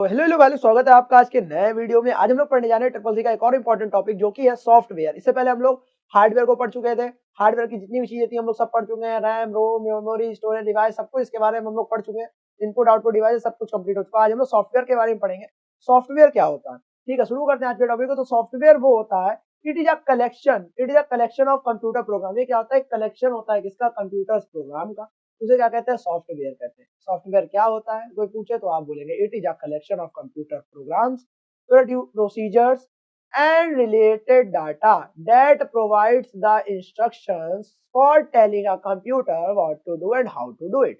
तो hello hello भाई, स्वागत है आपका आज के नए वीडियो में। आज हम लोग पढ़ने जा रहे हैं ट्रिपल सी का एक और इम्पोर्टेंट टॉपिक जो कि है सॉफ्टवेयर। इससे पहले हम लोग हार्डवेयर को पढ़ चुके थे। हार्डवेयर की जितनी भी चीजें थी हम लोग सब पढ़ चुके हैं। रैम, रोम, मेमोरी, स्टोरेज डिवाइस, सब कुछ इसके बारे में हम लोग पढ़ चुके हैं। इनपुट आउटपुट डिवाइस सब कुछ कंप्लीट हो चुका है। आज हम लोग सॉफ्टवेयर के बारे में पढ़ेंगे। सॉफ्टवेयर क्या होता है, ठीक है। शुरू करते हैं आज के टॉपिक को। तो सॉफ्टवेयर वो होता है, it is a collection of computer program. ये क्या होता है, कलेक्शन होता है किसका, कंप्यूटर प्रोग्राम का। उसे क्या कहते हैं, सॉफ्टवेयर कहते हैं। सॉफ्टवेयर क्या होता है, कोई पूछे तो आप बोलेंगे it is a collection of computer programs, procedures and related data that provides the instructions for telling a computer what to do and how to do it.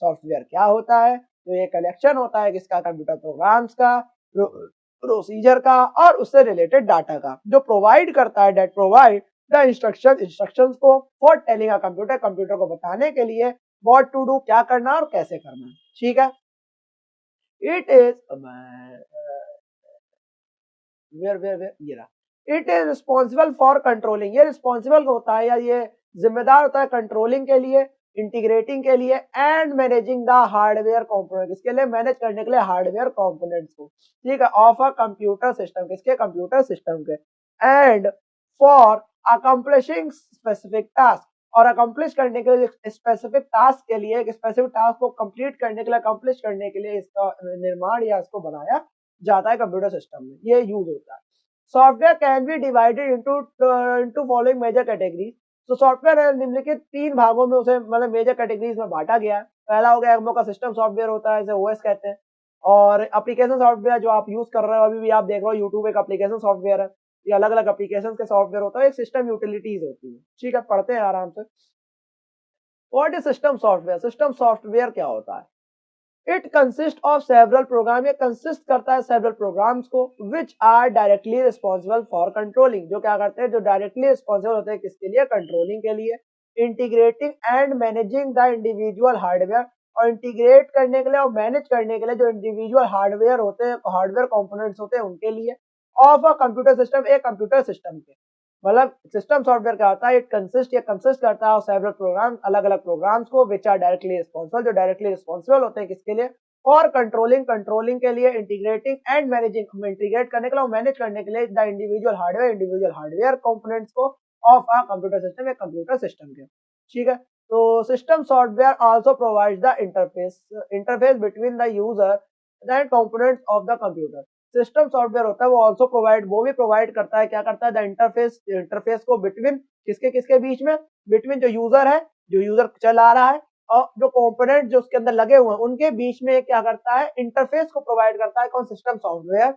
Software क्या होता है, तो ये कलेक्शन होता है किसका, कंप्यूटर प्रोग्राम्स का, procedure का और उससे रिलेटेड डाटा का, जो प्रोवाइड करता है, डेट प्रोवाइड द इंस्ट्रक्शंस को for telling a computer, computer को बताने के लिए व्हाट टू डू, क्या करना और कैसे करना है, ठीक है। इट इज वेयर ये रहा। It is responsible for controlling, ये रिस्पॉन्सिबल होता है या ये जिम्मेदार होता है कंट्रोलिंग के लिए, इंटीग्रेटिंग के लिए and managing the hardware component, इसके लिए मैनेज करने के लिए हार्डवेयर कंपोनेंट्स को, ठीक है, ऑफ अ कंप्यूटर सिस्टम, किसके, कंप्यूटर सिस्टम के। And for accomplishing specific task, और अकम्प्लिश करने के लिए, स्पेसिफिक टास्क के लिए, एक स्पेसिफिक टास्क को कंप्लीट करने के लिए, अकम्प्लिश करने के लिए इसका निर्माण या इसको बनाया जाता है कंप्यूटर सिस्टम में, ये यूज होता है। Software can be divided into following major categories. तो सॉफ्टवेयर है निम्नलिखित तीन भागों में उसे मतलब मेजर कैटेगरीज में बांटा गया है। पहला हो गया हम लोग का सिस्टम सॉफ्टवेयर होता है, इसे ओएस कहते हैं। और एप्लीकेशन सॉफ्टवेयर जो आप यूज कर रहे हो, अभी भी आप देख रहे हो यूट्यूब एक एप्लीकेशन सॉफ्टवेयर है। ये अलग अलग एप्लीकेशन के सॉफ्टवेयर होता है, एक सिस्टम यूटिलिटीज होती है, ठीक है, पढ़ते हैं आराम से। What is system software, system software क्या होता है। It consist of several program, ये कंसिस्ट करता है सेवरल प्रोग्राम्स को, which are directly responsible for controlling, जो क्या करते हैं, जो डायरेक्टली रिस्पॉन्सिबल होते हैं किसके लिए, कंट्रोलिंग के लिए, integrating and managing the individual hardware, और इंटीग्रेट करने के लिए और मैनेज करने के लिए जो इंडिविजुअल हार्डवेयर होते हैं, हार्डवेयर कंपोनेंट्स होते हैं उनके लिए, ऑफ अ कंप्यूटर सिस्टम, एक कंप्यूटर सिस्टम के। मतलब सिस्टम सॉफ्टवेयर क्या होता है, इट कंसिस्ट, ये कंसिस्ट करता है सेवरल प्रोग्राम, अलग अलग प्रोग्राम्स को, विच आर डायरेक्टली रिस्पॉन्सिबल, जो डायरेक्टली रिस्पॉन्सिबल होते हैं किसके लिए, और कंट्रोलिंग, कंट्रोलिंग के लिए, इंटीग्रेटिंग एंड मैनेजिंग, इंटीग्रेट करने के लिए और मैनेज करने के लिए, द इंडिविजुअल हार्डवेयर कंपोनेंट्स को ऑफ अ कंप्यूटर सिस्टम, एक कंप्यूटर सिस्टम के, ठीक है। तो system software also provides the interface between the user and components of the computer. System software होता है वो ऑल्सो प्रोवाइड, वो भी प्रोवाइड करता है, क्या करता है, द इंटरफेस को बिटवीन, किसके किसके बीच में, बिटवीन जो यूजर है, जो यूजर चला रहा है, और जो कंपोनेंट जो उसके अंदर लगे हुए हैं उनके बीच में क्या करता है, इंटरफेस को प्रोवाइड करता है, कौन, system software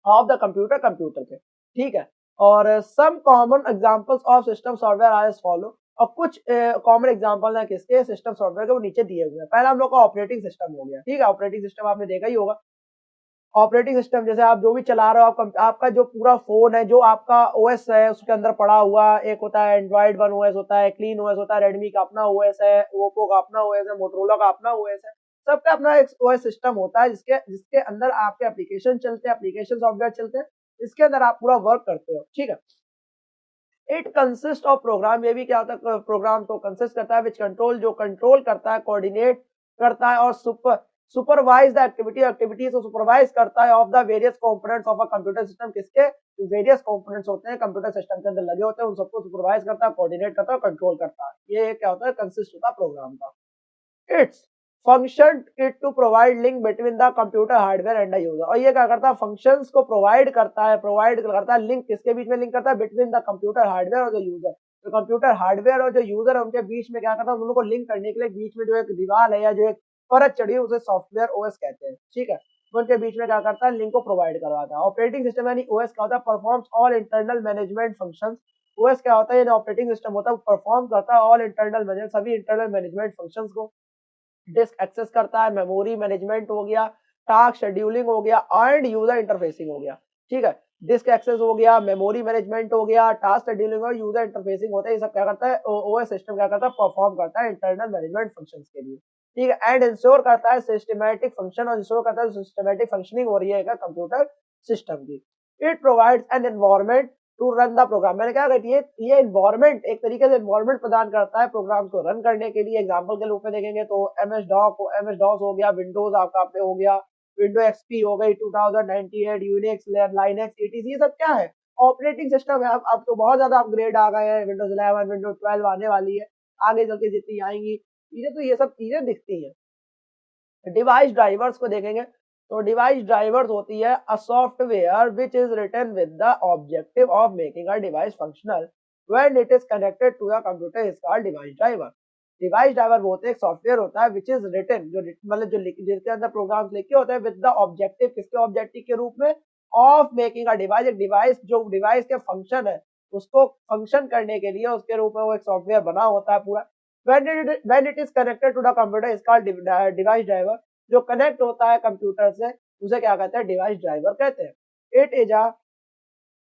of the computer, computer के, ठीक है। और some common examples of system software are as follow, और कुछ कॉमन एग्जांपल है किसके, सिस्टम सॉफ्टवेयर के, वो नीचे दिए हुए हैं। पहला हम लोग का ऑपरेटिंग सिस्टम हो गया, ठीक है। ऑपरेटिंग सिस्टम आपने देखा ही होगा। ऑपरेटिंग सिस्टम जैसे आप जो भी चला रहे हो, आपका जो पूरा फोन है, जो आपका ओएस है उसके अंदर पड़ा हुआ, एक होता है एंड्रॉइड वन ओएस होता है, क्लीन ओएस होता है, रेडमी का अपना ओएस है, ओप्पो का अपना ओएस है, मोटरोला का अपना ओएस है। सबका अपना एक ओएस सिस्टम होता है जिसके जिसके अंदर आपके एप्लीकेशन चलते हैं, एप्लीकेशन सॉफ्टवेयर चलते हैं, इसके अंदर आप पूरा वर्क करते हो, ठीक है। इट कंसिस्ट ऑफ प्रोग्राम, ये भी क्या होता है, प्रोग्राम को कंसिस्ट करता है, विच कंट्रोल, जो कंट्रोल करता है, कोऑर्डिनेट करता है और सुपरवाइज द एक्टिविटीज को सुपरवाइज करता है of the various components of a computer system, किसके, वेरियस कंपोनेंट्स होते हैं कंप्यूटर सिस्टम के अंदर लगे होते हैं, उन सबको सुपरवाइज करता है, कोऑर्डिनेट करता है, कंट्रोल करता है। ये क्या होता है, कंसिस्ट होता है प्रोग्राम का। It's function it to provide link between the computer hardware and the user, और ये क्या करता है, फंक्शंस को प्रोवाइड करता है लिंक, किसके बीच में लिंक करता है, बिटवीन द कंप्यूटर हार्डवेयर और द यूजर। तो कंप्यूटर हार्डवेयर और जो यूजर है उनके बीच में क्या करता है, उन लोगों को लिंक करने के लिए बीच में जो एक दीवार है या जो एक परत चढ़ी है उसे सॉफ्टवेयर ओएस कहते हैं, ठीक है। उनके बीच में क्या करता है, लिंक को प्रोवाइड करवाता है। ऑपरेटिंग सिस्टम यानी ओएस क्या होता है, performs all internal management functions. OS क्या होता है, ऑपरेटिंग सिस्टम होता है, परफॉर्म करता है ऑल इंटरनल मैनेजमेंट, सभी इंटरनल मैनेजमेंट फंक्शंस को। डिस्क एक्सेस करता है, मेमोरी मैनेजमेंट हो गया, टास्क शेड्यूलिंग हो गया एंड यूजर इंटरफेसिंग हो गया, ठीक है। डिस्क एक्सेस हो गया, मेमोरी मैनेजमेंट हो गया, टास्क शेड्यूलिंग और यूजर इंटरफेसिंग होता है, ये सब क्या करता है, ओएस सिस्टम क्या करता है, परफॉर्म करता है इंटरनल मैनेजमेंट फंक्शंस के लिए, ठीक है। एंड इंश्योर करता है सिस्टमैटिक फंक्शन, और इंश्योर करता है सिस्टमैटिक फंक्शनिंग हो रही है कंप्यूटर सिस्टम की। It provides an environment to run the program, मैंने क्या कहती है, ये एनवायरनमेंट, एक तरीके से एनवायरनमेंट प्रदान करता है प्रोग्राम को रन करने के लिए। एग्जांपल के रूप में देखेंगे तो एमएस डॉस हो गया, विंडोज आपका पे हो गया, विंडो एक्सपी हो गई 2098, यूनिक्स, लाइनेक्स, एटीसी, ये सब क्या है? ऑपरेटिंग सिस्टम है। अब तो बहुत ज्यादा अपग्रेड आ गए हैं, विंडोज 11, विंडोज 12 आने वाली है, आगे चल के जितनी आएंगी चीजें, तो ये सब चीजें दिखती हैं। डिवाइस ड्राइवर्स को देखेंगे तो डिवाइस ड्राइवर्स होती है a software which is written with the objective of making a device functional when it is connected to the computer is called device driver. Device driver वो होते हैं एक सॉफ्टवेयर होता है विच इज रिटन, जो मतलब जो जिसके अंदर प्रोग्राम्स लिखे होते हैं विद द ऑब्जेक्टिव, किसके ऑब्जेक्टिव के रूप में, ऑफ मेकिंग अ डिवाइस, एक डिवाइस जो डिवाइस के फंक्शन है उसको फंक्शन करने के लिए उसके रूप में वो एक सॉफ्टवेयर बना होता है पूरा। when it is connected to the computer is called device driver। जो कनेक्ट होता है कंप्यूटर से उसे क्या कहते हैं? डिवाइस ड्राइवर कहते हैं। It is a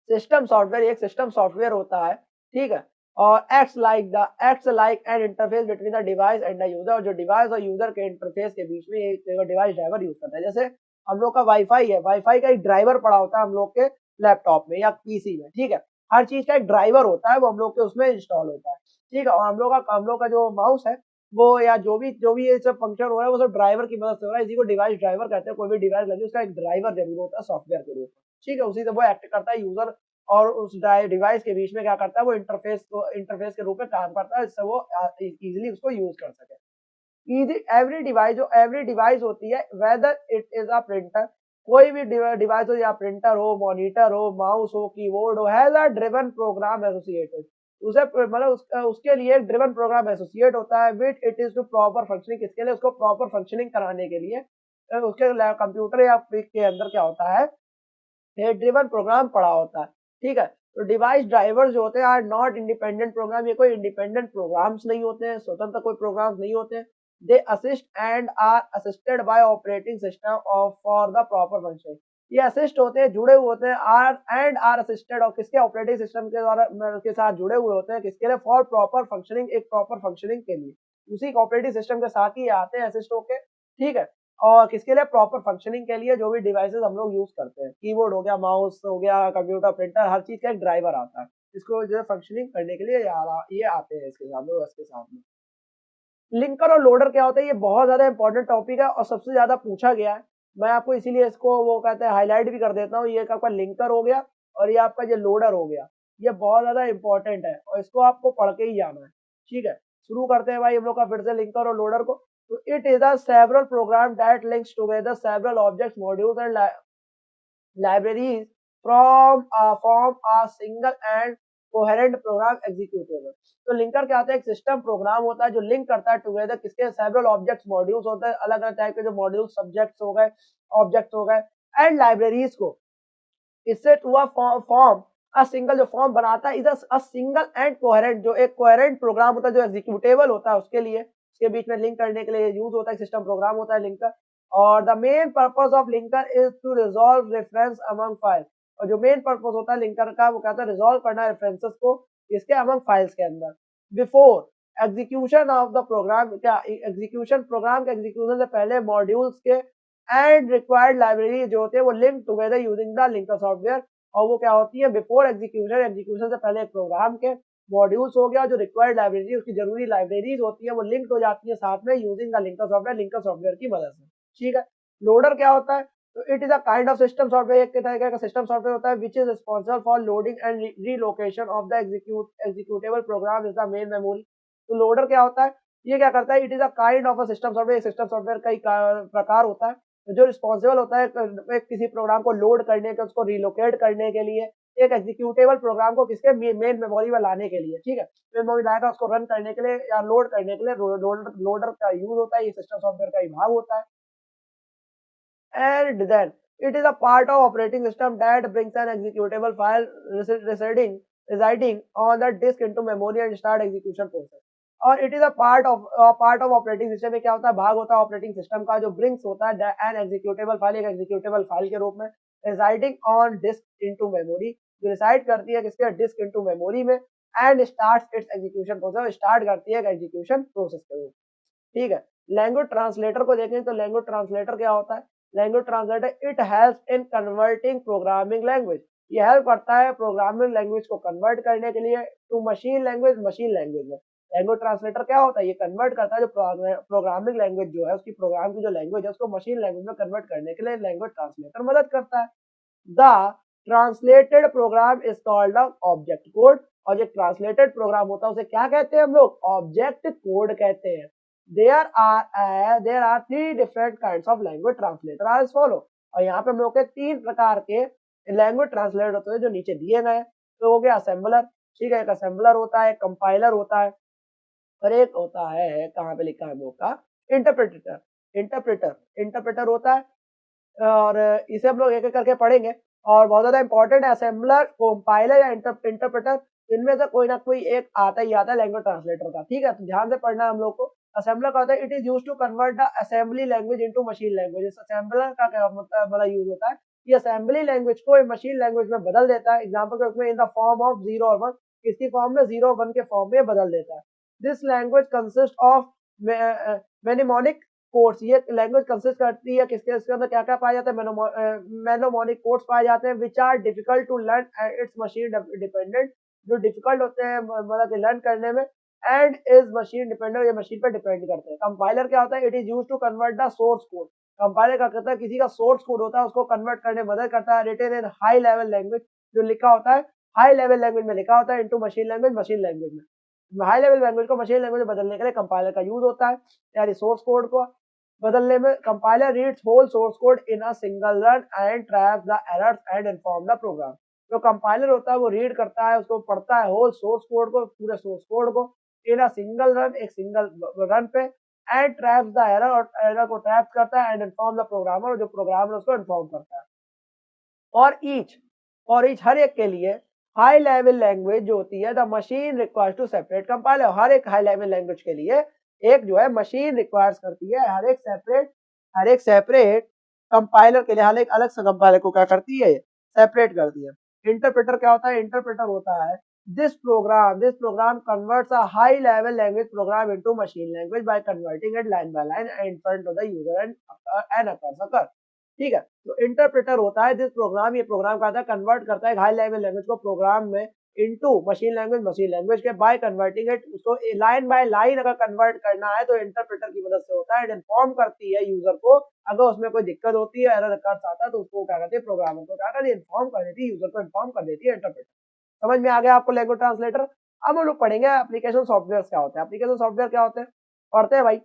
system software, एक सिस्टम सॉफ्टवेयर होता है, ठीक है, और acts like an interface between the device and the user, जो डिवाइस और यूजर के इंटरफेस के बीच में एक डिवाइस ड्राइवर यूज करता है। जैसे हम लोग का वाईफाई है, वाईफाई का एक ड्राइवर पड़ा होता है हम लोग के लैपटॉप में या पीसी में, ठीक है, हर चीज का एक ड्राइवर होता है, वो हम लोग के उसमें इंस्टॉल होता है, ठीक है, और हम लोग का जो माउस है वो या जो भी ये सब फंक्शन हो रहा है वो सब ड्राइवर की मदद से हो रहा है, इसी को डिवाइस ड्राइवर कहते हैं। कोई भी डिवाइस लगे उसका एक ड्राइवर जरूर होता है सॉफ्टवेयर के रूप में, ठीक है, उसी से वो एक्ट करता है यूजर और उस डिवाइस के बीच में क्या करता है, वो इंटरफेस के रूप में काम करता है, जिससे वो इजीली उसको यूज कर सके। एवरी डिवाइस होती है whether it is a printer, कोई भी डिवाइस हो, या प्रिंटर हो, मॉनिटर हो, माउस हो, कीबोर्ड हो, has a driven program associated, उसे मतलब उसके लिए एक ड्रिवन प्रोग्राम एसोसिएट होता है which it is to proper functioning, किसके लिए? उसको प्रॉपर फंक्शनिंग कराने के लिए उसके कंप्यूटर या के अंदर क्या होता है, ये ड्रिवन प्रोग्राम पड़ा होता है, ठीक है। तो डिवाइस ड्राइवर जो होते हैं आर नॉट इंडिपेंडेंट प्रोग्राम, ये कोई इंडिपेंडेंट प्रोग्राम्स नहीं होते हैं, स्वतंत्र कोई प्रोग्राम्स नहीं होते हैं। They assist and are assisted by operating system of for the proper function, ये असिस्ट होते हैं, जुड़े हुए होते हैं, आर असिस्टेड और किसके? ऑपरेटिंग सिस्टम के द्वारा के साथ जुड़े हुए होते हैं, किसके लिए? फॉर प्रॉपर फंक्शनिंग, एक प्रॉपर फंक्शनिंग के लिए उसी ऑपरेटिंग सिस्टम के साथ ही आते हैं असिस्ट होके, ठीक है। और किसके लिए? प्रॉपर फंक्शनिंग के लिए, जो भी डिवाइसेस हम लोग यूज करते हैं, कीबोर्ड हो गया, माउस हो गया, कंप्यूटर, प्रिंटर, हर चीज का एक ड्राइवर आता है, इसको जो है फंक्शनिंग करने के लिए ये आते हैं इसके साथ में, इसके साथ में। लिंकर और लोडर क्या होता है? ये बहुत ज्यादा इंपॉर्टेंट टॉपिक है और सबसे ज्यादा पूछा गया है, मैं आपको इसीलिए इसको वो कहते हैं हाईलाइट भी कर देता हूँ। ये आपका लिंकर हो गया और ये आपका जो लोडर हो गया, ये बहुत ज्यादा इंपॉर्टेंट है और इसको आपको पढ़ के ही जाना है, ठीक है। शुरू करते हैं भाई हम लोग का फिर से लिंकर और लोडर को। तो it is a several program that links together several objects, modules and libraries form a single and coherent program executable। तो लिंकर क्या होता है? एक सिस्टम प्रोग्राम होता है जो लिंक करता है टुगेदर किसके? सेवरल ऑब्जेक्ट्स, मॉड्यूल्स होते हैं, अलग अलग टाइप के जो मॉड्यूल सब्जेक्ट्स हो गए, ऑब्जेक्ट्स हो गए, एंड लाइब्रेरीज को, इससे to a form a single, जो फॉर्म बनाता है इधर अ सिंगल एंड कोहेरेंट, जो एक कोहेरेंट प्रोग्राम होता है जो एग्जीक्यूटेबल होता है, उसके लिए उसके बीच में लिंक करने के लिए यूज होता है, सिस्टम प्रोग्राम होता है लिंकर। और the main purpose of linker is to resolve reference among file, और जो मेन पर्पस होता है लिंकर का वो कहता है रिजॉल्व करना रेफरेंसेस को इसके अमंग फाइल्स के अंदर। Before execution of the program, क्या एग्जीक्यूशन, प्रोग्राम के एग्जीक्यूशन से पहले मॉड्यूल्स के एंड रिक्वायर्ड लाइब्रेरी जो होते हैं वो link together using the linker software, और वो क्या होती है? बिफोर एग्जीक्यूशन, एग्जीक्यूशन से पहले एक प्रोग्राम के मॉड्यूल्स हो गया, जो रिक्वायर्ड लाइब्रेरी, उसकी जरूरी लाइब्रेरीज होती है वो लिंक्ड हो जाती है साथ में यूजिंग द लिंकर सॉफ्टवेयर की मदद से, ठीक है। लोडर क्या होता है? तो it is a kind of system software, एक तरह का सिस्टम सॉफ्टवेयर होता है which is responsible for loading and relocation of the executable program is the main memory. तो लोडर क्या होता है? ये क्या करता है? It is a kind of a system software, system software का ही प्रकार होता है जो रिस्पॉन्सिबल होता है किसी प्रोग्राम को लोड करने के, उसको रिलोकेट करने के लिए, एक एग्जीक्यूटेबल प्रोग्राम को किसके? मेन मेमोरी में लाने के लिए, ठीक है, मेन मेमोरी लाकर उसको रन करने के लिए या लोड करने के लिए लोडर का यूज होता है, ये सिस्टम सॉफ्टवेयर का ही भाग होता है। And then it is a part of operating system that brings an executable file residing on the disk into memory and start execution process। और it is a part of operating system में क्या होता है? भाग होता है operating system का, जो ब्रिंग्स होता है एन एग्जीक्यूटेबल फाइल, एक एग्जीक्यूटेबल फाइल के रूप में, residing on disk into memory, जो रिसाइड करती है किसके? डिस्क इनटू मेमोरी में, and starts its execution process, start करती है एग्जीक्यूशन प्रोसेस के रूप, ठीक है। लैंग्वेज ट्रांसलेटर को देखें तो लैंग्वेज ट्रांसलेटर क्या होता है? Language translator it helps in converting programming language, ये हेल्प करता है प्रोग्रामिंग लैंग्वेज को कन्वर्ट करने के लिए टू मशीन लैंग्वेज में। लैंग्वेज ट्रांसलेटर क्या होता है, ये कन्वर्ट करता है जो प्रोग्रामिंग लैंग्वेज जो है उसकी प्रोग्राम की जो लैंग्वेज है उसको मशीन लैंग्वेज में कन्वर्ट करने के लिए लैंग्वेज ट्रांसलेटर मदद करता है। The translated program is called object code, और जो ट्रांसलेटेड प्रोग्राम होता है उसे क्या कहते हैं हम लोग, ऑब्जेक्ट कोड कहते हैं। There are three different kinds of language translator are as follow, और यहाँ पे हम लोग के तीन प्रकार के लैंग्वेज ट्रांसलेटर होते हैं जो नीचे दिए गए हैं। तो हो गया असेंबलर, ठीक है, एक असेंबलर होता है, कंपाइलर होता है, और एक होता है, कहाँ पे लिखा है हम लोग का, इंटरप्रेटर। इंटरप्रेटर होता है, और इसे हम लोग एक एक करके पढ़ेंगे, और बहुत ज्यादा इंपॉर्टेंट है। असेंबलर, कंपाइलर या इंटरप्रेटर, इनमें से कोई ना कोई एक आता ही आता है लैंग्वेज ट्रांसलेटर का, ठीक है, तो ध्यान से पढ़ना है हम लोग को। असेंबलर का होता है, it is used to convert the assembly language into machine language. इस असेंबलर का क्या मतलब बड़ा यूज होता है, ये असेंबली लैंग्वेज को मशीन लैंग्वेज में बदल देता है। एग्जांपल के रूप में इन द फॉर्म ऑफ 0 और 1, इसकी फॉर्म में 0 1 के फॉर्म में बदल देता है। This language consist of mnemonic codes, ये लैंग्वेज कंसिस्ट करती है किसके, इसके अंदर क्या क्या पाया जाता है, मेनोमोनिक कोड्स पाए जाते हैं, which are difficult to learn and its machine dependent, जो डिफिकल्ट होते हैं मतलब लर्न करने में, एंड इज मशीन डिपेंडेंट, ये मशीन पर डिपेंड करते हैं। कंपाइलर क्या होता है, it is used to convert the source code. Compiler क्या करता है, किसी का सोर्स कोड होता है उसको कन्वर्ट करने में मदद करता है। Written in high level language, जो लिखा होता है हाई लेवल लैंग्वेज में लिखा होता है, into machine language, machine language में। हाई लेवल लैंग्वेज को मशीन लैंग्वेज में बदलने के लिए कंपाइलर का यूज होता है, यानी सोर्स कोड को बदलने में। Compiler reads whole source code in a single run and traps the errors and inform the program. जो कंपाइलर होता है वो रीड करता है, उसको पढ़ता है होल सोर्स कोड को, पूरे सोर्स कोड को, इन अ सिंगल रन, एक सिंगल रन पे, एंड ट्रैप्स द एरर, और एरर को ट्रैप करता है, एंड इन्फॉर्म द प्रोग्रामर, और जो प्रोग्रामर उसको इन्फॉर्म करता है। और ईच हर एक के लिए हाई लेवल लैंग्वेज जो होती है, the machine requires to separate compiler, हर एक हाई लेवल लैंग्वेज के लिए एक जो है मशीन रिक्वायर्स करती है, हर एक सेपरेट कंपाइलर के लिए हर एक अलग से कंपाइलर को क्या करती है, सेपरेट करती है। इंटरप्रेटर क्या होता है, इंटरप्रेटर होता है this program converts a high level language program into machine language by converting it line by line in front of the user and occur, ठीक है। तो इंटरप्रेटर होता है दिस प्रोग्राम, ये प्रोग्राम का कन्वर्ट करता है हाई लेवल लैंग्वेज को प्रोग्राम में इनटू मशीन लैंग्वेज के बाय कन्वर्टिंग इट, उसको लाइन बाय लाइन अगर कन्वर्ट करना है तो इंटरप्रेटर की मदद से होता है। इन्फॉर्म करती है यूजर को, अगर उसमें कोई दिक्कत होती है, एरर आता है तो उसको क्या करती है, प्रोग्रामर को क्या करती है, इन्फॉर्म कर देती है, यूजर को इन्फॉर्म कर देती है इंटरप्रेटर। समझ में आ गया आपको लैंग्वेज ट्रांसलेटर। अब हम लोग पढ़ेंगे एप्लीकेशन सॉफ्टवेयर क्या होते हैं। एप्लीकेशन सॉफ्टवेयर क्या होते हैं, पढ़ते हैं भाई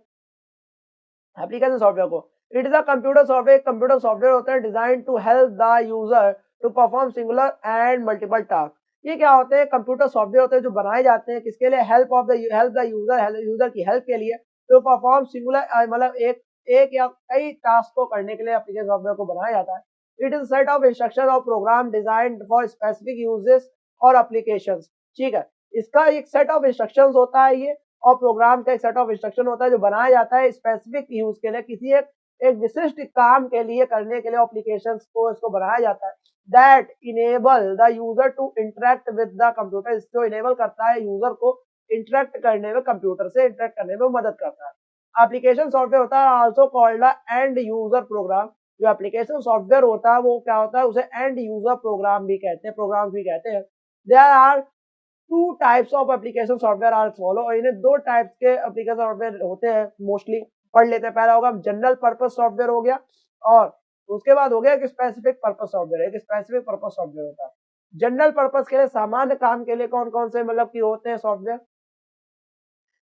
एप्लीकेशन सॉफ्टवेयर को। It is a computer software, computer software होता है design to help the user to perform singular and multiple task. ये क्या होते हैं, कंप्यूटर सॉफ्टवेयर होते हैं जो बनाए जाते हैं किसके लिए, हेल्प द यूजर की हेल्प के लिए, टू परफॉर्म सिंगुलर मतलब एक या कई टास्क को करने के लिए एप्लीकेशन सॉफ्टवेयर को बनाया जाता है। It is set of instruction और program design for specific uses और एप्लीकेशंस, ठीक है। इसका एक सेट ऑफ इंस्ट्रक्शंस होता है ये, और प्रोग्राम का एक सेट ऑफ इंस्ट्रक्शन होता है जो बनाया जाता है स्पेसिफिक यूज के लिए, किसी एक विशिष्ट काम के लिए करने के लिए एप्लीकेशंस को इसको बनाया जाता है। That enable the user to interact with the computer, इसको इनेबल करता है यूजर को इंटरेक्ट करने में, कंप्यूटर से इंटरेक्ट करने में मदद करता है। एप्लीकेशन सॉफ्टवेयर होता है also called the end user program. जो एप्लीकेशन सॉफ्टवेयर होता है वो क्या होता है, उसे एंड यूजर प्रोग्राम भी कहते हैं, प्रोग्राम भी कहते हैं। There are two types of application software are follow, और इन्हें दो टाइप्स के एप्लीकेशन सॉफ्टवेयर होते हैं मोस्टली, पढ़ लेते हैं। पहला होगा जनरल पर्पस सॉफ्टवेयर हो गया, और उसके बाद हो गया एक स्पेसिफिक पर्पस सॉफ्टवेयर। एक स्पेसिफिक पर्पस सॉफ्टवेयर होता है जनरल पर्पस के लिए, सामान्य काम के लिए कौन कौन से मतलब की होते हैं software.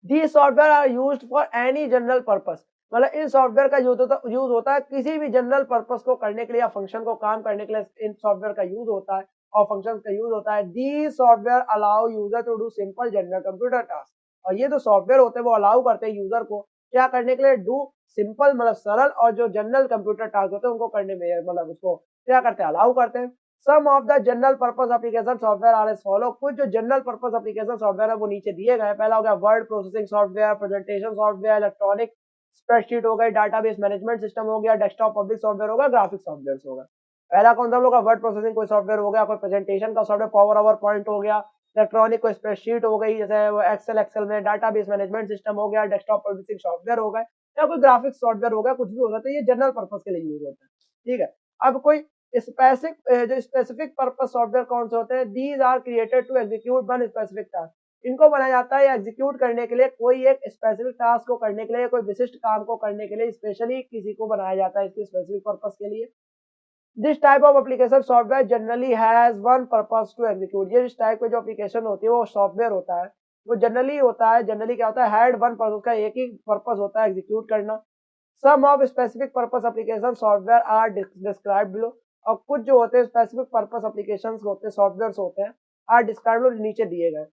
The software are used for any general purpose, मतलब इन सॉफ्टवेयर का यूज होता है किसी भी जनरल पर्पस को करने के लिए या फंक्शन को काम करने के लिए इन सॉफ्टवेयर का यूज होता है, और फंक्शंस का यूज होता है। The software allow user to do simple general computer task, और ये जो सॉफ्टवेयर होते हैं वो अलाउ करते हैं यूजर को क्या करने के लिए, डू सिंपल मतलब सरल, और जो जनरल कंप्यूटर टास्क होते हैं उनको करने में मतलब उसको क्या करते हैं, अलाउ करते हैं। Some of the general purpose application software are as follow, कुछ जो जनरल पर्पस एप्लीकेशन सॉफ्टवेयर है वो नीचे दिए गए। पहला हो गया word processing software, presentation software, electronic spreadsheet हो गई, डाटाबेस मैनेजमेंट सिस्टम हो गया, डेस्कटॉप पब्लिक सॉफ्टवेयर होगा, ग्राफिक सॉफ्टवेयर होगा। पहला कौन सा हम लोग का, वर्ड प्रोसेसिंग कोई सॉफ्टवेयर हो गया, कोई प्रेजेंटेशन का सॉफ्टवेयर पावर अवर पॉइंट हो गया, इलेक्ट्रॉनिक कोई स्प्रेडशीट हो गई जैसे वो एक्सेल में, डाटाबेस मैनेजमेंट सिस्टम हो गया, डेस्कटॉप पब्लिशिंग सॉफ्टवेयर हो गए, या कोई ग्राफिक्स सॉफ्टवेयर हो गया, कुछ भी हो जाता है, ये जनरल पर्पस के लिए यूज होता है, ठीक है। अब कोई स्पेसिफिक पर्पस सॉफ्टवेयर कौन से होते हैं, these are created to execute one specific task, इनको बनाया जाता है एग्जीक्यूट करने के लिए, कोई एक स्पेसिफिक टास्क को करने के लिए, कोई विशिष्ट काम को करने के लिए स्पेशली किसी को बनाया जाता है इसके स्पेसिफिक पर्पस के लिए। This type of application software generally has one purpose to execute. ये इस टाइप के जो एप्लीकेशन होती है वो सॉफ्टवेयर होता है, वो जनरली होता है, जनरली क्या होता है, हैड वन पर्पस, उसका एक ही पर्पस होता है एग्जीक्यूट करना। Some of specific purpose application software are described below. और कुछ जो होते हैं स्पेसिफिक पर्पस एप्लीकेशंस होते हैं, सॉफ्टवेयर्स होते हैं, आर डिस्क्राइब्ड नीचे दिए गए।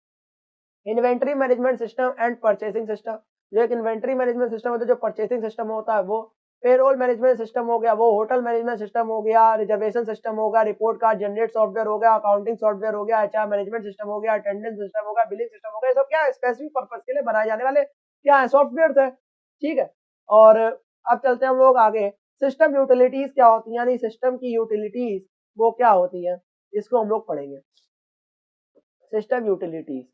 Inventory management system and purchasing system. जो एक इन्वेंट्री मैनेजमेंट सिस्टम होता है, जो परचेसिंग सिस्टम होता है वो। पेरोल मैनेजमेंट सिस्टम हो गया वो, होटल मैनेजमेंट सिस्टम हो गया, रिजर्वेशन सिस्टम हो गया, रिपोर्ट कार्ड जनरेट सॉफ्टवेयर हो गया, अकाउंटिंग सॉफ्टवेयर हो गया, एचआर मैनेजमेंट सिस्टम हो गया, अटेंडेंस सिस्टम हो गया, बिलिंग सिस्टम हो गया। ये सब क्या है, स्पेसिफिक पर्पस के लिए बनाए जाने वाले क्या है, सॉफ्टवेयर है। ठीक है, और अब चलते हैं हम लोग आगे। सिस्टम यूटिलिटीज क्या होती है, यानी सिस्टम की यूटिलिटीज वो क्या होती है, इसको हम लोग पढ़ेंगे। System utilities,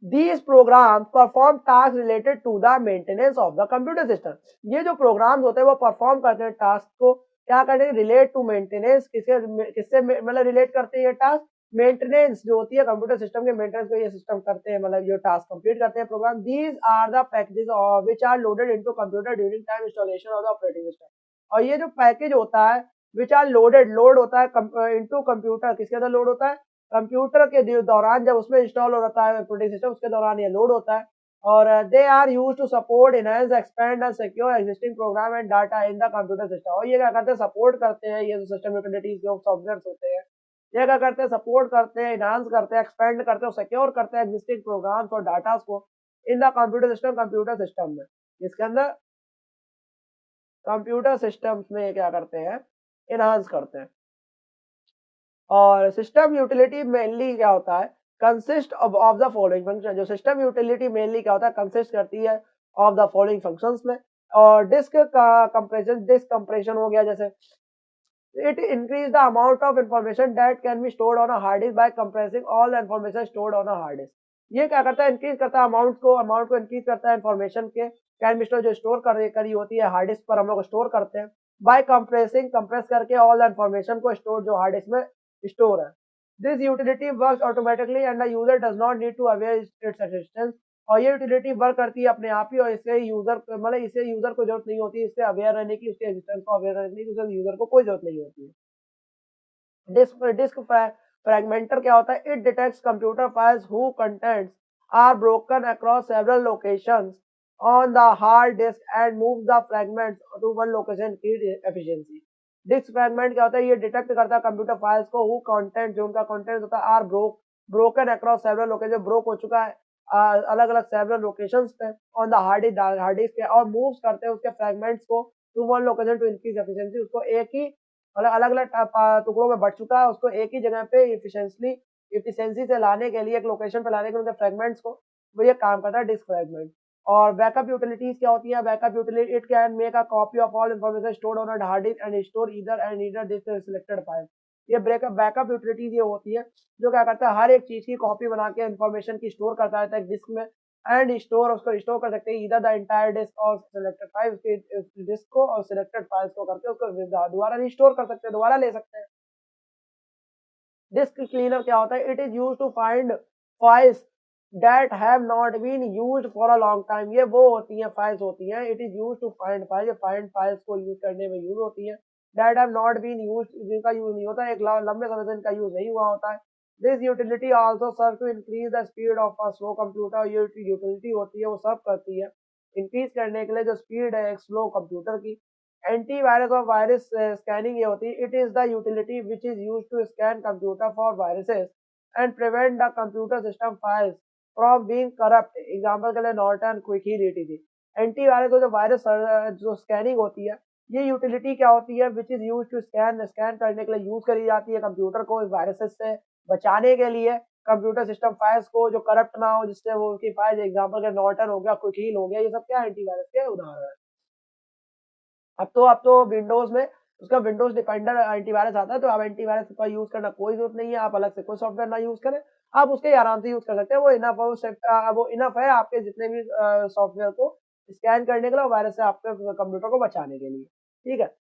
these programs perform tasks related to the maintenance of the computer system। ये जो प्रोग्राम्स होते हैं वो परफॉर्म करते हैं टास्क को, क्या करते हैं, रिलेट टू मेंटेनेंस, किससे मतलब रिलेट करते हैं ये टास्क, मेंटेनेंस जो होती है कंप्यूटर सिस्टम के मेंटेनेंस को ये सिस्टम करते हैं, मतलब ये टास्क कंप्लीट करते हैं program. These are the packages which are loaded into computer during time installation of the operating system. और ये जो पैकेज होता है विच आर लोडेड, लोड होता है इनटू कंप्यूटर, किसके अंदर लोड होता है, कंप्यूटर के दौरान, जब उसमें इंस्टॉल हो रहा है ऑपरेटिंग सिस्टम उसके दौरान ये लोड होता है। और they are use to support enhance expand and secure existing program and data in the computer system. और ये क्या करते हैं, सपोर्ट करते हैं, ये जो सिस्टम यूटिलिटीज जो सॉफ्टवेयर होते हैं ये क्या करते हैं, सपोर्ट करते हैं, एनहांस करते हैं, एक्सपेंड करते हैं, सिक्योर करते हैं एग्जिस्टिंग प्रोग्राम्स और डाटा को इन द कंप्यूटर सिस्टम में, इसके अंदर कंप्यूटर सिस्टम्स में क्या करते हैं, एनहांस करते हैं। और सिस्टम यूटिलिटी मेनली क्या होता है, consist of the following function. जो सिस्टम यूटिलिटी मेनली क्या होता है, कंसिस्ट करती है ऑफ द फॉलोइंग फंक्शंस में। और डिस्क का कंप्रेशन, डिस्क कंप्रेशन हो गया, जैसे it increase the amount of information that can be stored on a hard disk by compressing all the information stored on a hard disk. ये क्या करता है, इंक्रीज करता है अमाउंट को इंक्रीज करता है इंफॉर्मेशन के, कैन बी स्टोर जो स्टोर करी होती है हार्ड डिस्क पर हम लोग स्टोर करते हैं, बाय कंप्रेसिंग, कंप्रेस करके ऑल द इंफॉर्मेशन को स्टोर जो हार्ड डिस्क में स्टोर है। This utility works automatically and the user does not need to aware its existence. और ये यूटिलिटी वर्क करती है अपने आप ही, और इससे यूजर मतलब इससे यूजर को जरूरत नहीं होती इससे अवेयर रहने की, उसके एग्जिस्टेंस को अवेयर रहने की उससे यूजर को कोई जरूरत नहीं होती है। डिस्क फ्रैगमेंटर क्या होता है, it detects computer files who contents are broken across several locations on the hard disk and move the fragments to one location की एफिशिएंसी। डिस्क फ्रैगमेंट क्या होता है, ये डिटेक्ट करता है कंप्यूटर फाइल्स को हु कंटेंट, जो उनका कंटेंट होता है, are broken across several location, broke हो चुका है अलग अलग सेवरल लोकेशंस पे ऑन द हार्ड डिस्क के, और मूव्स करते हैं उसके फ्रैगमेंट्स को to one location to increase efficiency. उसको एक ही मतलब अलग अलग टुकड़ों में बढ़ चुका है, उसको एक ही जगह पे इफिशिएंसी से लाने के लिए, एक लोकेशन पे लाने के लिए उनके फ्रैगमेंट्स को, वो ये काम करता है डिस्क फ्रैगमेंट। और बैकअप यूटिलिटीज क्या होती है, backup utility it can make a copy of all information stored on a hard disk and store either this selected file. ये बैकअप यूटिलिटीज ये होती है जो क्या करता है, हर एक चीज की कॉपी बना के इंफॉर्मेशन की स्टोर करता रहता है डिस्क में, एंड स्टोर उसको रिस्टोर कर सकते हैं इधर द एंटायर डिस्क और सिलेक्टेड फाइल, उसके डिस्क को और सिलेक्टेड फाइल्स को करके उसको दोबारा रिस्टोर कर सकते हैं, दोबारा ले सकते हैं। डिस्क क्लीनर क्या होता है, it is use to find files that have not been used for a long time. ये वो होती हैं फाइल्स होती हैं, it is use to find file, ये फाइंड फाइल्स को यूज करने में यूज होती है, that have not been used, जिनका यूज नहीं होता, एक लंबे समय से इनका यूज नहीं हुआ होता है। This utility also serve to increase the speed of a slow computer. ये यूटिलिटी होती है वो सर्व करती है इंक्रीज करने के लिए जो स्पीड है एक स्लो कंप्यूटर की। एंटीवायरस और वायरस स्कैनिंग ये होती है, it is the utility which is use to scan computer for viruses and prevent the computer system files from being corrupt. Example के लिए Norton, Quick Heal, ETC. Antivirus जो virus जो scanning होती है, ये यूटिलिटी क्या होती है, which is use to scan करने के लिए यूज करी जाती है कंप्यूटर को वायरसेस से बचाने के लिए, कंप्यूटर सिस्टम फाइल्स को जो करप्ट ना हो, जिससे वो उनकी फाइल्स, एग्जांपल के नॉर्टन हो गया, क्विक हील हो गया, ये सब क्या एंटीवायरस के उदाहरण है। अब तो विंडोज में उसका विंडोज डिपेंडर एंटीवायरस आता है, तो आप एंटीवायरस का यूज करना कोई जरूरत नहीं है, आप अलग से कोई सॉफ्टवेयर ना यूज करें, आप उसके आराम से यूज कर सकते हैं, वो इनफ है आपके जितने भी सॉफ्टवेयर को स्कैन करने के लिए, वायरस से आपके कंप्यूटर को बचाने के लिए। ठीक है,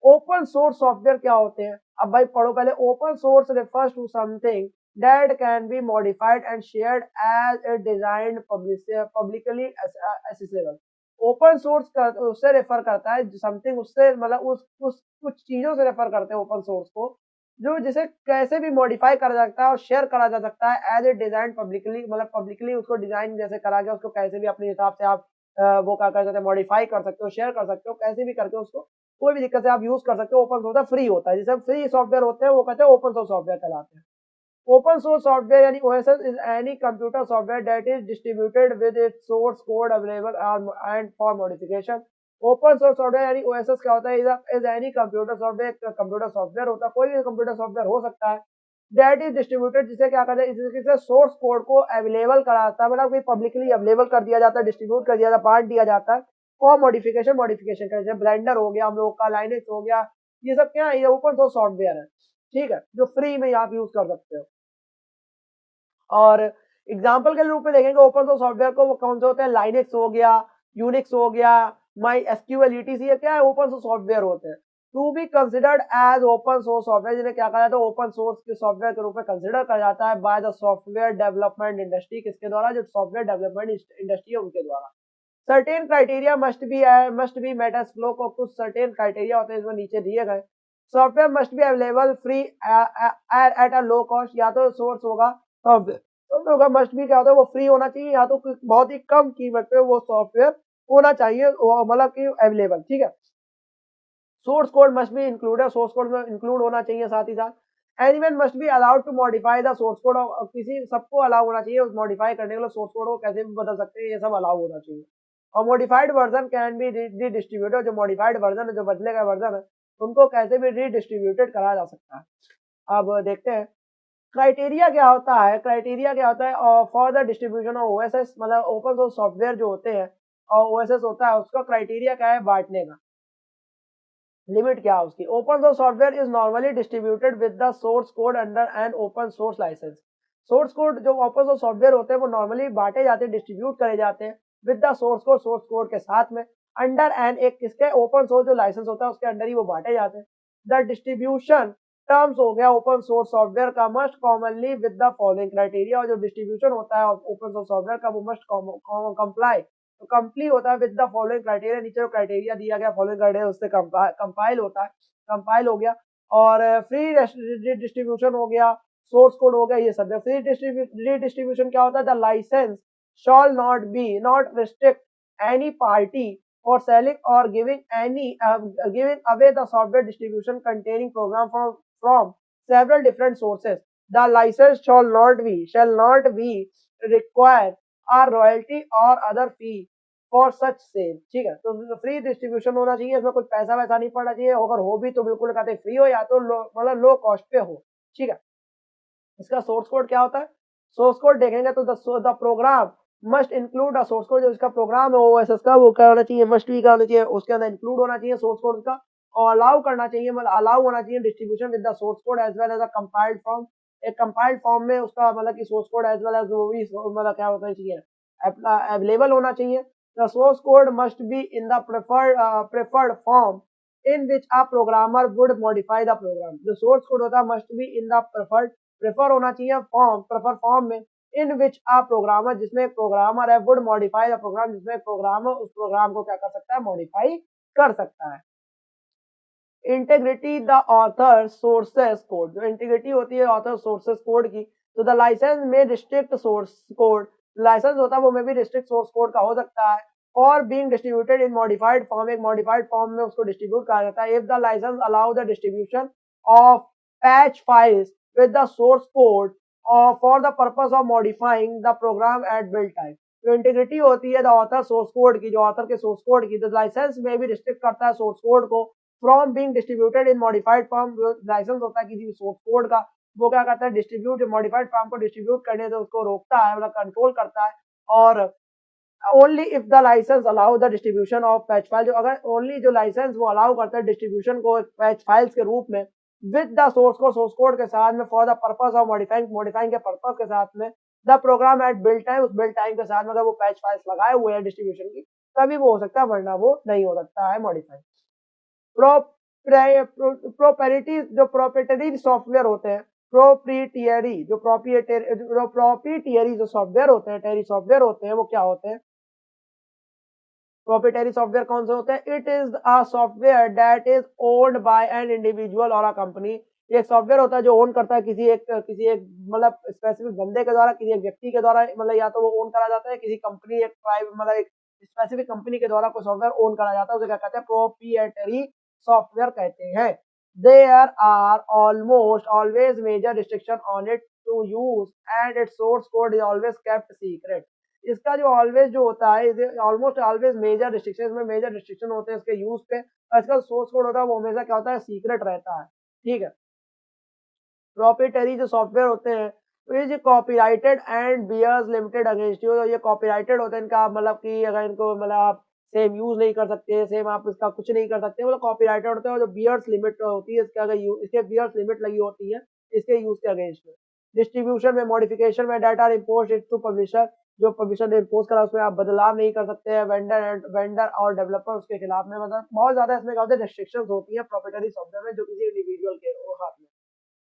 ओपन सोर्स सॉफ्टवेयर क्या होते हैं, अब भाई पढ़ो पहले। Open source refers to something that can be modified and shared as a designed publicly accessible। Open source उससे रेफर करता है समथिंग, उससे मतलब उस कुछ चीजों से रेफर करते हैं ओपन सोर्स को, जो जिसे कैसे भी मॉडिफाई करा जा सकता है और शेयर करा जा सकता है एज ए डिजाइन पब्लिकली, मतलब पब्लिकली उसको डिजाइन जैसे करा गया उसको कैसे भी अपने हिसाब से आप वो क्या कर सकते हैं, मॉडिफाई कर सकते हो, शेयर कर सकते हो, कैसे भी करके उसको कोई भी दिक्कत से आप यूज कर सकते हो। ओपन सोर्स फ्री होता है, जिसे फ्री सॉफ्टवेयर होते हैं वो कहते हैं ओपन सोर्स सॉफ्टवेयर कहलाते हैं। ओपन सोर्स सॉफ्टवेयर यानी OSS is any computer software that is distributed with its source code available and for modification. Open source software यानी ओएसएस क्या होता है, is any computer software, computer software होता है, कोई भी कंप्यूटर सॉफ्टवेयर हो सकता है दैट इज डिस्ट्रीब्यूटेड, जिसे क्या कहते हैं, जिसे सोर्स कोड को अवेलेबल कराता है, मतलब कि पब्लिकली अवेलेबल कर दिया जाता है, डिस्ट्रीब्यूट कर दिया जाता है, बांट दिया जाता है फॉर मॉडिफिकेशन, मॉडिफिकेशन का जैसे ब्लेंडर हो गया हम लोग का, लाइनेक्स हो गया, ये सब क्या है, ये ओपन सोर्स सॉफ्टवेयर है, ठीक है, जो फ्री में आप यूज कर सकते हो। और एग्जाम्पल के रूप में देखेंगे ओपन सोर्स सॉफ्टवेयर को, वो कौन से होते हैं, लाइनेक्स हो गया, यूनिक्स हो गया, माई एसक्यूएल ईटीसी, ये क्या है, ओपन सोर्स सॉफ्टवेयर होते हैं। To be considered as open source software, जिन्हें क्या कहा जाता है, ओपन सोर्स के सॉफ्टवेयर के रूप में कंसिडर करा जाता है by the software development industry, किसके द्वारा, जो सॉफ्टवेयर डेवलपमेंट इंडस्ट्री है उनके द्वारा। Certain criteria must be met as follow, को कुछ सर्टेन क्राइटेरिया होते हैं इसमें नीचे दिए गए। Software must be available free at a low cost, या तो सोर्स होगा सॉफ्टवेयर का मस्ट बी क्या होता है, वो फ्री होना चाहिए, या तो बहुत ही कम कीमत पे वो सॉफ्टवेयर होना चाहिए, मतलब कि अवेलेबल, ठीक है। Source code must be included, source code में इंक्लूड होना चाहिए साथ ही साथ। Anyone must be allowed to modify the source code, किसी सबको अलाउ होना चाहिए उस मॉडिफाई करने के लिए, सोर्स कोड को कैसे भी बदल सकते हैं, ये सब अलाउ होना चाहिए। और modified version can be redistributed, जो मॉडिफाइड वर्जन है, जो बदले गए वर्जन है, उनको कैसे भी रीडिस्ट्रीब्यूटेड करा जा सकता है। अब देखते हैं क्राइटेरिया क्या होता है। क्राइटेरिया क्या होता है for the distribution of OSS, मतलब ओपन सोर्स सॉफ्टवेयर जो होते हैं और ओएसएस होता है, उसका क्राइटेरिया क्या है, बांटने का, लिमिट क्या है उसकी। Open source software is normally distributed with the source code under an open source license. Source code जो ओपन सोर्स सॉफ्टवेयर होते हैं वो नॉर्मली बांटे जाते हैं, डिस्ट्रीब्यूट करे जाते हैं विद द सोर्स कोड के साथ में, अंडर एन, एक किसके, ओपन सोर्स जो लाइसेंस होता है उसके अंडर ही वो बांटे जाते हैं। द डिस्ट्रीब्यूशन टर्म्स हो गया ओपन सोर्स सॉफ्टवेयर का, must commonly with the following criteria, और जो डिस्ट्रीब्यूशन होता है ओपन सोर्स सॉफ्टवेयर का वो मस्ट कंप्लाई, तो कंप्ली होता है विद द फॉलोइंग क्राइटेरिया, नीचे जो क्राइटेरिया दिया गया फॉलोइंग क्राइटेरिया उससे कंपाइल होता है, कंपाइल हो गया। और फ्री डिस्ट्रीब्यूशन हो गया, सोर्स कोड हो गया, ये सब। फ्री डिस्ट्रीब्यूशन क्या होता है, the license shall not restrict any party or selling or giving away the software distribution containing program from several different sources. The license shall not be require a royalty or other fee for such sale, ठीक है। तो free distribution होना चाहिए, इसमें कुछ पैसा वैसा नहीं पड़ना चाहिए, अगर हो भी तो बिल्कुल कहते फ्री हो, या तो मतलब लो कॉस्ट पे हो, ठीक है। इसका सोर्स कोड क्या होता है, सोर्स कोड देखेंगे तो the program must include a source code, जो इसका प्रोग्राम है ओएसएस का वो क्या होना चाहिए, मस्ट भी क्या होना चाहिए, उसके अंदर इंक्लूड होना चाहिए सोर्स कोड का, और अलाउ करना चाहिए, मतलब अलाउ होना चाहिए distribution with the source code as well as a compiled form, एक कंपाइल्ड फॉर्म में उसका मतलब कि source code as well as वो भी मतलब क्या होना चाहिए, अवेलेबल होना चाहिए। The source code must be in the preferred form in which a programmer would modify the program, जो सोर्स कोड होता है must be in the prefer होना चाहिए प्रेफर फॉर्म में, इन विच अ प्रोग्रामर, जिसमें एक प्रोग्रामर है, वुड मॉडिफाई द प्रोग्राम, जिसमें एक प्रोग्रामर उस प्रोग्राम को क्या कर सकता है, मॉडिफाई कर सकता है। Integrity the author sources code, जो इंटीग्रिटी होती है ऑथर सोर्सेस कोड की, तो द लाइसेंस में रिस्ट्रिक्ट सोर्स कोड, लाइसेंस होता है वो में भी रिस्ट्रिक्ट सोर्स कोड का हो सकता है, और being distributed in modified form, एक मॉडिफाइड फॉर्म में उसको डिस्ट्रीब्यूट करा जाता है। If the license allow the distribution of patch files with the source code or for the purpose of modifying the program at build time, जो integrity होती है the author source code की, जो ऑथर के source code की, तो licence में भी रिस्ट्रिक्ट करता है सोर्स कोड को from being distributed in modified form, जो लाइसेंस होता है किसी भी सोर्स कोड का वो क्या करता है, डिस्ट्रीब्यूट मॉडिफाइड फॉर्म को डिस्ट्रीब्यूट करने से उसको रोकता है, मतलब कंट्रोल करता है। और only if the license allow the distribution of patch file, जो अगर ओनली जो लाइसेंस वो अलाउ करता है डिस्ट्रीब्यूशन को पैच फाइल्स के रूप में विद द सोर्स कोड के साथ में, for the purpose of modifying के पर्पस के साथ में, the program at build time, उस बिल्ड टाइम के साथ में अगर वो पैच फाइल्स लगाए हुए हैं डिस्ट्रीब्यूशन की, तभी वो हो सकता है, वरना वो नहीं हो सकता है मॉडिफाई। प्रोपेरिटी, जो प्रोपेटरी सॉफ्टवेयर होते हैं प्रोप्रीटियरी जो प्रोप्रीटियरी जो सॉफ्टवेयर होते हैं, टेरी सॉफ्टवेयर होते हैं, वो क्या होते हैं? प्रोप्रीटरी सॉफ्टवेयर कौन से होते हैं? It is a software that is owned by an individual और अ कंपनी। ये एक सॉफ्टवेयर होता है जो ओन करता है किसी एक मतलब स्पेसिफिक बंदे के द्वारा, किसी एक व्यक्ति के द्वारा, मतलब या तो वो ओन करा जाता है किसी कंपनी, एक प्राइवेट मतलब एक स्पेसिफिक कंपनी के द्वारा कोई सॉफ्टवेयर ओन करा जाता है, उसे क्या कहते हैं? प्रोप्रिएटरी सॉफ्टवेयर कहते हैं। There are almost always major restriction on it to use and its source code is always kept secret. इसका जो ऑलवेज जो होता है, ऑलमोस्ट ऑलवेज मेजर रिस्ट्रिक्शन, इसमें मेजर रिस्ट्रिक्शन होते हैं इसके यूज पे, और इसका सोर्स कोड होता है वो हमेशा क्या होता है? सीक्रेट रहता है। ठीक है। प्रोप्राइटरी जो सॉफ्टवेयर होते हैं, तो ये जो copyrighted and bears limited against you, ये कॉपीराइटेड होते हैं, इनका मतलब कि अगर इनको मतलब आप सेम यूज नहीं कर सकते, सेम आप इसका कुछ नहीं कर सकते, मतलब कॉपीराइटेड होते हैं। और जो बियर्स लिमिट होती है, इसके अगर इसके बियर्स लिमिट लगी होती है इसके यूज के अगेंस्ट में। डिस्ट्रीब्यूशन में मॉडिफिकेशन में data impose it to publisher, जो पब्लिशर ने इम्पोज करा उसमें आप बदलाव नहीं कर सकते हैं। वेंडर और डेवलपर उसके खिलाफ में, मतलब बहुत ज्यादा इसमें क्या होता है? रेस्ट्रिक्शंस होती है प्रोप्राइटरी सॉफ्टवेयर में, जो किसी इंडिविजुअल के हाथ में।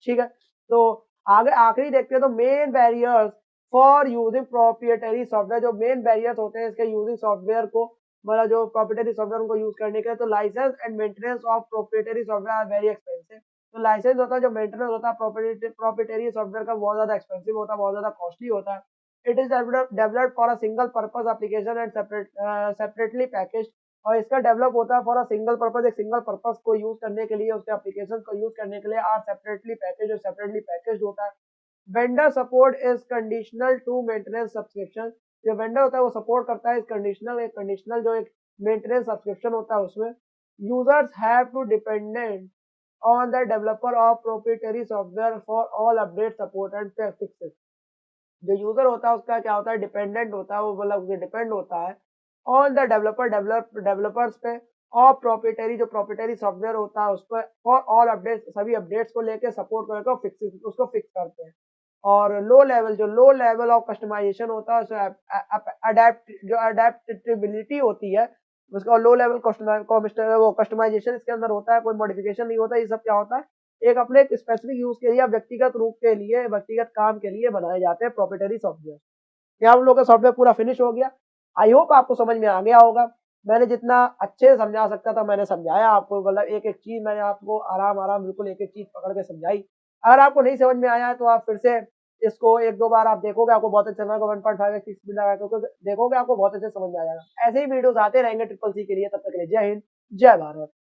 ठीक है। तो आगे आखिरी देखते हैं, तो main barriers for using proprietary software, जो मेन बैरियर्स होते हैं इसके यूजिंग सॉफ्टवेयर को, मतलब जो प्रोप्रिएटरी सॉफ्टवेयर उनको यूज करने के, तो licence and maintenance of proprietary software are very expensive. तो लाइसेंस होता है, जो मेंटेनेंस होता है प्रोप्रिएटरी सॉफ्टवेयर का, बहुत ज्यादा एक्सपेंसिव होता है, बहुत ज्यादा कॉस्टली होता है। It is developed for a single purpose application and separately package, और इसका डेवलप होता है फॉर अ सिंगल पर्पज, एक सिंगल पर्पज को यूज करने के लिए, उसके एप्लीकेशन को यूज करने के लिए, आर सेपरेटली पैकेज, और सेपरेटली पैकेज होता है। Vendor support is conditional to maintenance subscription, जो वेंडर होता है वो सपोर्ट करता है इस कंडीशनल जो एक मेंटेनेंस सब्सक्रिप्शन होता है उसमें। Users have to dependent on the developer of proprietary software for all update support and fixes. जो यूजर होता है उसका क्या होता है? डिपेंडेंट होता है वो, मतलब डिपेंड होता है ऑन द डेवलपर्स पे, और प्रोप्रिएटरी जो प्रोप्रिएटरी सॉफ्टवेयर होता है उस पर, फॉर ऑल अपडेट्स, सभी अपडेट्स को लेके सपोर्ट करके फिक्स उसको फिक्स करते हैं। और लो लेवल ऑफ कस्टमाइजेशन होता है, जो अडेप्टेबिलिटी होती है उसका, लो लेवल वो कस्टमाइजेशन इसके अंदर होता है, कोई मॉडिफिकेशन नहीं होता। ये सब क्या होता है? एक अपने स्पेसिफिक यूज के लिए या व्यक्तिगत रूप के लिए, व्यक्तिगत काम के लिए बनाए जाते हैं प्रोप्रिएटरी सॉफ्टवेयर। यहाँ हम लोग का सॉफ्टवेयर पूरा फिनिश हो गया। आई होप आपको समझ में आ गया होगा। मैंने जितना अच्छे से समझा सकता था मैंने समझाया आपको, मतलब एक एक चीज मैंने आपको आराम आराम बिल्कुल एक एक चीज पकड़ के समझाई। अगर आपको नहीं समझ में आया है तो आप फिर से इसको एक दो बार आप देखोगे, आपको बहुत अच्छे से 1.5 स्पीड लगा के देखोगे, आपको बहुत अच्छे से समझ में आ जाएगा। ऐसे ही वीडियोस आते रहेंगे ट्रिपल सी के लिए। तब तक के लिए जय हिंद, जय भारत।